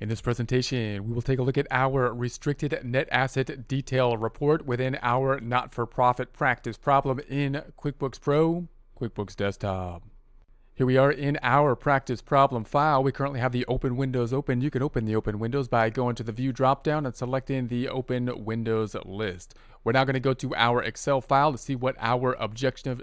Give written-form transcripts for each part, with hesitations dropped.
In this presentation, we will take a look at our restricted net asset detail report within our not-for-profit practice problem in QuickBooks Pro, QuickBooks Desktop. Here we are in our practice problem file. We currently have the open windows open. You can open the open windows by going to the view dropdown and selecting the open windows list. We're now going to go to our Excel file to see what our objective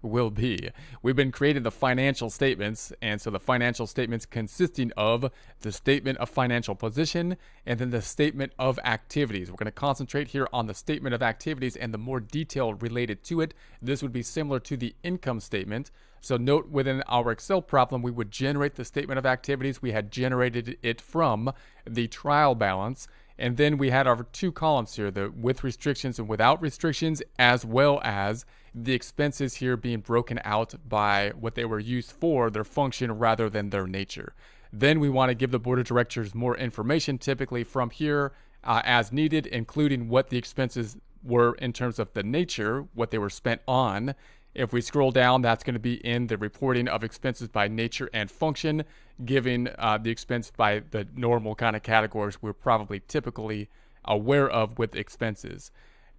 will be. We've been creating the financial statements, and so the financial statements consisting of the statement of financial position and then the statement of activities. We're going to concentrate here on the statement of activities and the more detail related to it. This would be similar to the income statement. So note within our Excel problem, we would generate the statement of activities. We had generated it from the trial balance. And then we had our two columns here, the with restrictions and without restrictions, as well as the expenses here being broken out by what they were used for, their function rather than their nature. Then we want to give the board of directors more information, typically from here as needed, including what the expenses were in terms of the nature, what they were spent on. If we scroll down, that's going to be in the reporting of expenses by nature and function, giving the expense by the normal kind of categories we're probably typically aware of with expenses.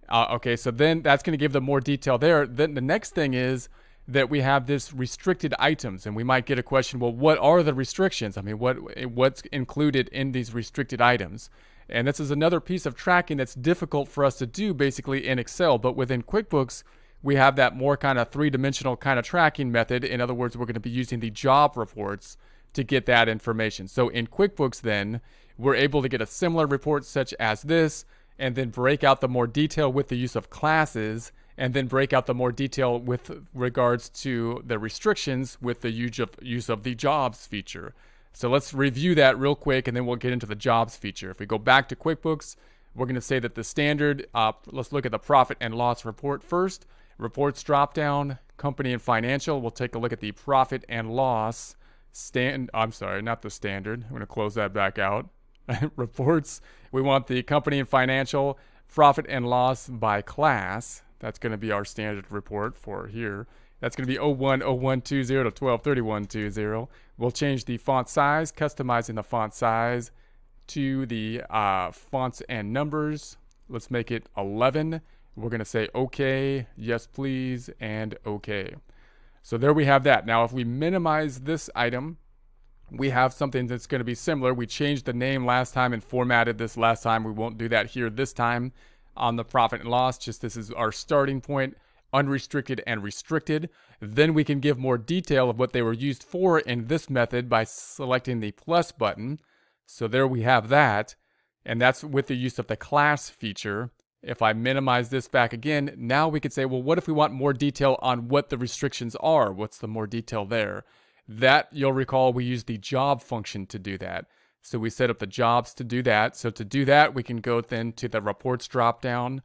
Okay, so then that's going to give them more detail there. Then the next thing is that we have this restricted items, and we might get a question, well, what are the restrictions? I mean, what's included in these restricted items? And this is another piece of tracking that's difficult for us to do basically in Excel, but within QuickBooks, we have that more kind of three-dimensional kind of tracking method. In other words, we're going to be using the job reports to get that information. So in QuickBooks then, we're able to get a similar report such as this, and then break out the more detail with the use of classes, and then break out the more detail with regards to the restrictions with the use of the jobs feature. So let's review that real quick, and then we'll get into the jobs feature. If we go back to QuickBooks, we're going to say that the standard, let's look at the profit and loss report first. Reports drop down, company and financial. We'll take a look at the profit and loss I'm sorry, not the standard. I'm going to close that back out. Reports, we want the company and financial, profit and loss by class. That's going to be our standard report for here. That's going to be 010120 to 123120. We'll change the font size, customizing the font size to the fonts and numbers. Let's make it 11. We're going to say okay, yes please, and okay. So there we have that. Now if we minimize this item, we have something that's going to be similar. We changed the name last time and formatted this last time. We won't do that here this time on the profit and loss. Just this is our starting point, unrestricted and restricted. Then we can give more detail of what they were used for in this method by selecting the plus button. So there we have that. And that's with the use of the class feature. If I minimize this back again, now we could say, well, what if we want more detail on what the restrictions are? What's the more detail there? That, you'll recall, we use the job function to do that. So we set up the jobs to do that. So to do that, we can go then to the reports dropdown,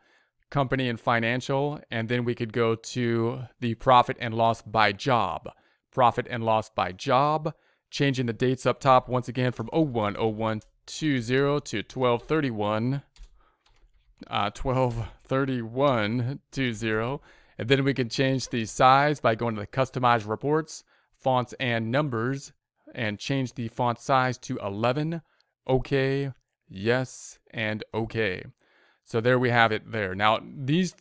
company and financial, and then we could go to the profit and loss by job. Profit and loss by job, changing the dates up top once again from 010120 to 1231. 123120, and then we can change the size by going to the customize reports, fonts and numbers, and change the font size to 11. Okay, yes, and okay. So there we have it there. Now these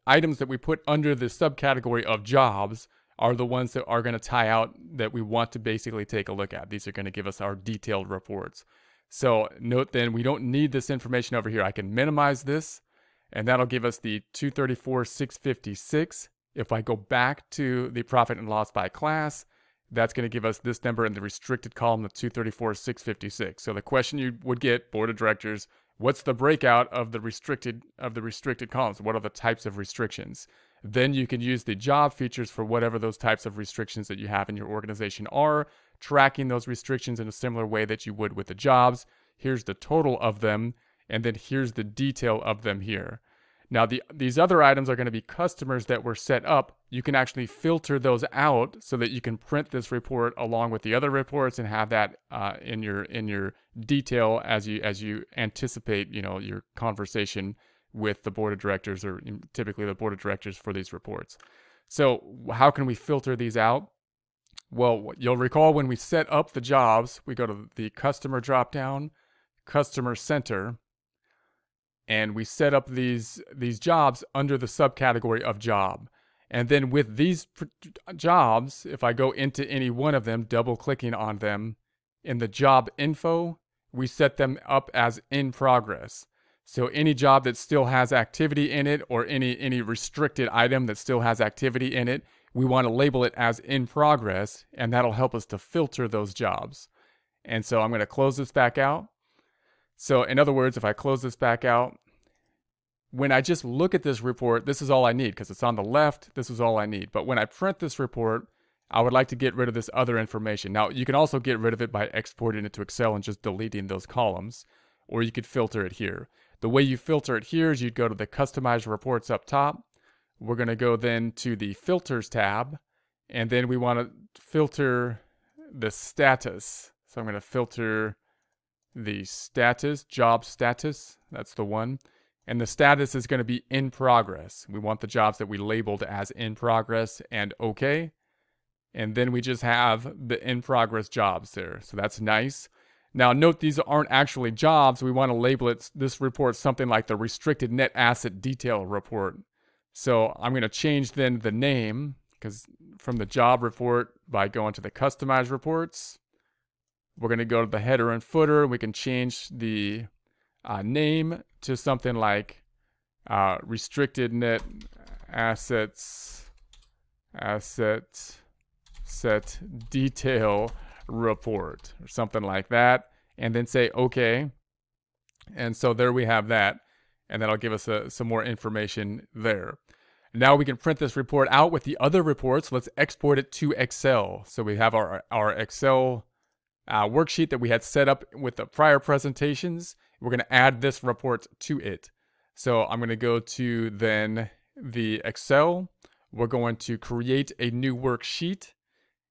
items that we put under the subcategory of jobs are the ones that are going to tie out that we want to basically take a look at. These are going to give us our detailed reports. So note then, we don't need this information over here. I can minimize this, and that'll give us the 234,656. If I go back to the profit and loss by class, that's going to give us this number in the restricted column of 234,656. So the question you would get, board of directors, what's the breakout of the restricted columns? What are the types of restrictions? Then you can use the job features for whatever those types of restrictions that you have in your organization are, tracking those restrictions in a similar way that you would with the jobs. Here's the total of them, and then here's the detail of them here. Now, these other items are going to be customers that were set up. You can actually filter those out so that you can print this report along with the other reports and have that in your detail as you anticipate, your conversation with the board of directors, or typically the board of directors for these reports. So how can we filter these out? Well, you'll recall when we set up the jobs, we go to the customer dropdown, customer center, and we set up these jobs under the subcategory of job. And then with these jobs, if I go into any one of them, double clicking on them, in the job info, we set them up as in progress. So any job that still has activity in it, or any restricted item that still has activity in it, we want to label it as in progress, and that'll help us to filter those jobs. And so I'm going to close this back out. So in other words, if I close this back out, when I just look at this report, this is all I need because it's on the left. This is all I need. But when I print this report, I would like to get rid of this other information. Now, you can also get rid of it by exporting it to Excel and just deleting those columns, or you could filter it here. The way you filter it here is you'd go to the Customize Reports up top. We're going to go then to the Filters tab, and then we want to filter the status. So I'm going to filter the status, job status. That's the one. And the status is going to be in progress. We want the jobs that we labeled as in progress and okay. And then we just have the in progress jobs there. So that's nice. Now note these aren't actually jobs. We want to label this report something like the restricted net asset detail report. So I'm going to change then the name, because from the job report, by going to the Customize Reports, we're going to go to the header and footer. We can change the name to something like restricted net assets set detail report, or something like that, and then say okay. And so there we have that, and that'll give us some more information there. Now we can print this report out with the other reports. Let's export it to Excel. So we have our Excel worksheet that we had set up with the prior presentations. We're going to add this report to it. So I'm going to go to then the Excel. We're going to create a new worksheet.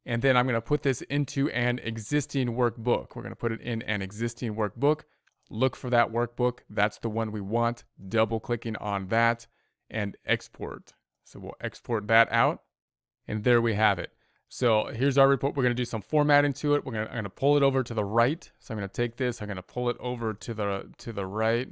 And then I'm going to put this into an existing workbook. We're going to put it in an existing workbook. Look for that workbook. That's the one we want. Double clicking on that and export. So we'll export that out. And there we have it. So here's our report. We're going to do some formatting to it. I'm going to pull it over to the right. So I'm going to take this. I'm going to pull it over to the right.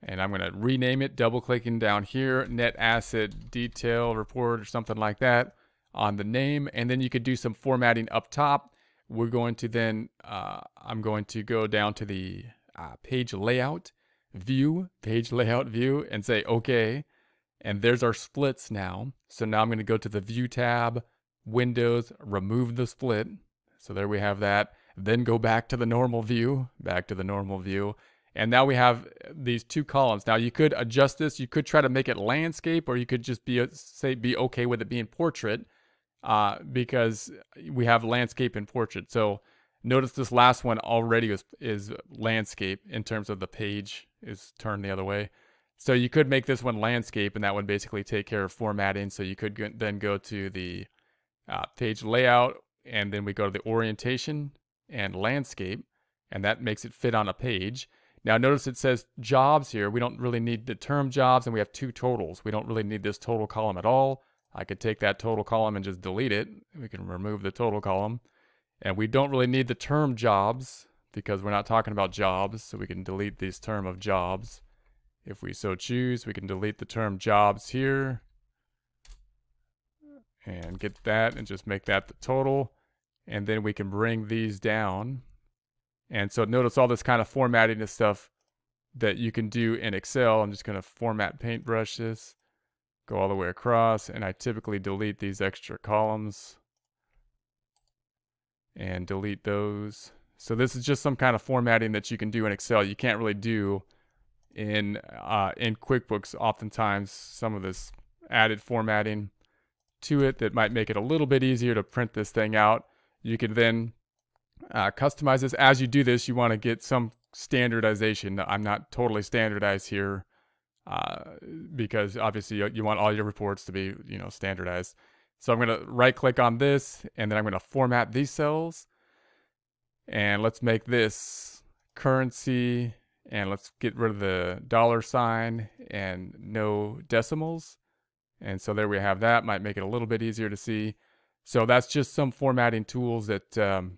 And I'm going to rename it, double clicking down here, net asset detail report or something like that on the name. And then you could do some formatting up top. We're going to then, I'm going to go down to the page layout view, and say, okay. And there's our splits now. So now I'm going to go to the View tab, Windows, remove the split. So there we have that. Then go back to the normal view, And now we have these two columns. Now you could adjust this. You could try to make it landscape, or you could just be okay with it being portrait, because we have landscape and portrait. So notice this last one already is landscape in terms of the page is turned the other way. So you could make this one landscape, and that would basically take care of formatting. So you could then go to the page layout, and then we go to the orientation and landscape, and that makes it fit on a page. Now notice it says jobs here. We don't really need the term jobs, and we have two totals. We don't really need this total column at all. I could take that total column and just delete it. We can remove the total column. And we don't really need the term jobs because we're not talking about jobs, so we can delete this term of jobs. If we so choose, we can delete the term jobs here and get that and just make that the total. And then we can bring these down. And so notice all this kind of formatting and stuff that you can do in Excel. I'm just going to format paintbrush this, go all the way across, and I typically delete these extra columns and delete those. So this is just some kind of formatting that you can do in Excel. You can't really do in QuickBooks. Oftentimes some of this added formatting to it that might make it a little bit easier to print this thing out. You could then customize this. As you do this, you want to get some standardization. I'm not totally standardized here because obviously you want all your reports to be, standardized. So I'm going to right click on this, and then I'm going to format these cells, and let's make this currency, and let's get rid of the $sign and no decimals. And so there we have that. Might make it a little bit easier to see. So that's just some formatting tools that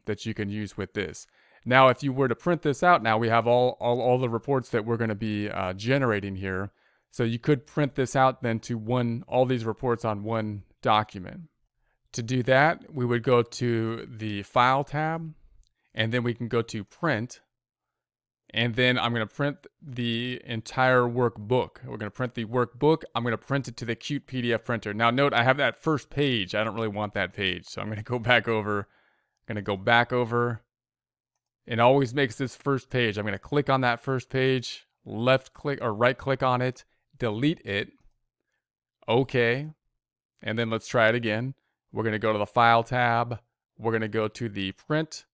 that you can use with this. Now, if you were to print this out, now we have all the reports that we're going to be generating here. So you could print this out then to all these reports on one document. To do that, we would go to the File tab, and then we can go to Print. And then I'm going to print the entire workbook. We're going to print the workbook. I'm going to print it to the Qt PDF printer. Now note, I have that first page. I don't really want that page. So I'm going to go back over. I'm going to go back over. It always makes this first page. I'm going to click on that first page, left click or right click on it, delete it. Okay. And then let's try it again. We're going to go to the File tab. We're going to go to the Print.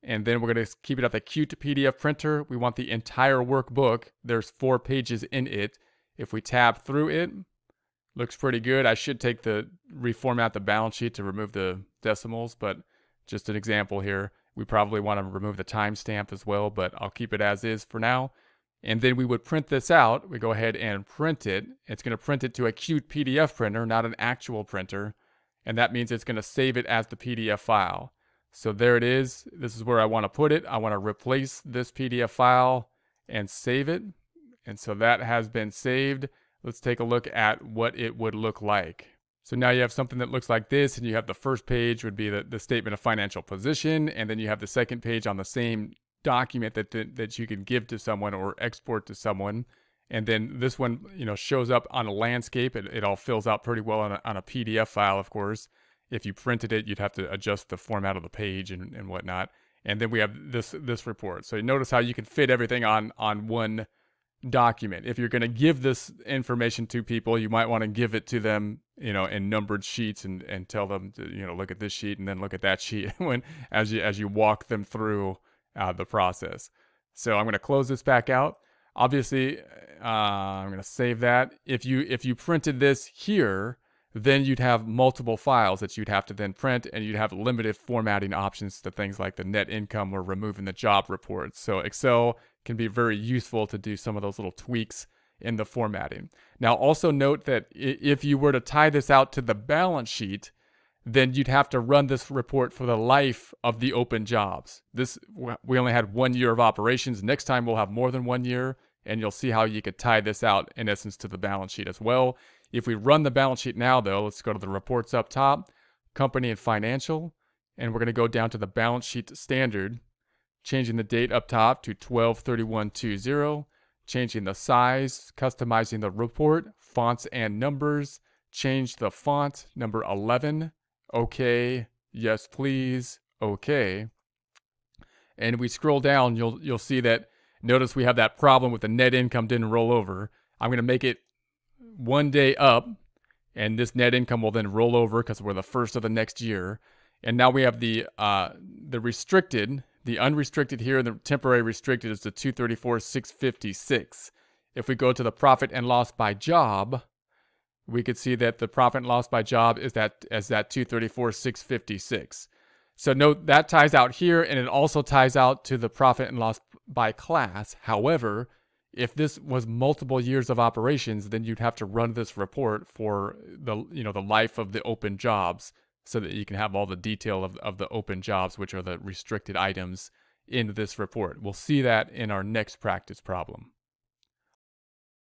And then we're going to keep it at the Qt PDF printer. We want the entire workbook. There's 4 pages in it. If we tab through it, looks pretty good. I should reformat the balance sheet to remove the decimals, but just an example here. We probably want to remove the timestamp as well, but I'll keep it as is for now. And then we would print this out. We go ahead and print it. It's going to print it to a Qt PDF printer, not an actual printer. And that means it's going to save it as the PDF file. So there it is. This is where I want to put it. I want to replace this PDF file and save it. And so that has been saved. Let's take a look at what it would look like. So now you have something that looks like this, and you have the first page would be the statement of financial position, and then you have the second page on the same document that you can give to someone or export to someone. And then this one, shows up on a landscape. It all fills out pretty well on a PDF file, of course. If you printed it, you'd have to adjust the format of the page and whatnot. And then we have this report. So you notice how you can fit everything on one document. If you're going to give this information to people, you might want to give it to them, in numbered sheets and tell them to, look at this sheet and then look at that sheet as you walk them through the process. So I'm going to close this back out. Obviously, I'm going to save that. If you printed this here, then you'd have multiple files that you'd have to then print, and you'd have limited formatting options to things like the net income or removing the job reports. So Excel can be very useful to do some of those little tweaks in the formatting. Now, also note that if you were to tie this out to the balance sheet, then you'd have to run this report for the life of the open jobs. We only had 1 year of operations. Next time we'll have more than 1 year, and you'll see how you could tie this out in essence to the balance sheet as well. If we run the balance sheet now, though, let's go to the reports up top, company and financial, and we're going to go down to the balance sheet standard, changing the date up top to 12/31/20, changing the size, customizing the report, fonts and numbers, change the font, number 11, okay, yes please, okay. And we scroll down, you'll see that, notice we have that problem with the net income didn't roll over. I'm going to make it 1 day up, and this net income will then roll over because we're the first of the next year. And now we have the restricted, the unrestricted here, and the temporary restricted is the 234,656. If we go to the profit and loss by job, we could see that the profit and loss by job is that 234,656. So note that ties out here, and it also ties out to the profit and loss by class. However, if this was multiple years of operations, then you'd have to run this report for the life of the open jobs, so that you can have all the detail of the open jobs, which are the restricted items in this report. We'll see that in our next practice problem.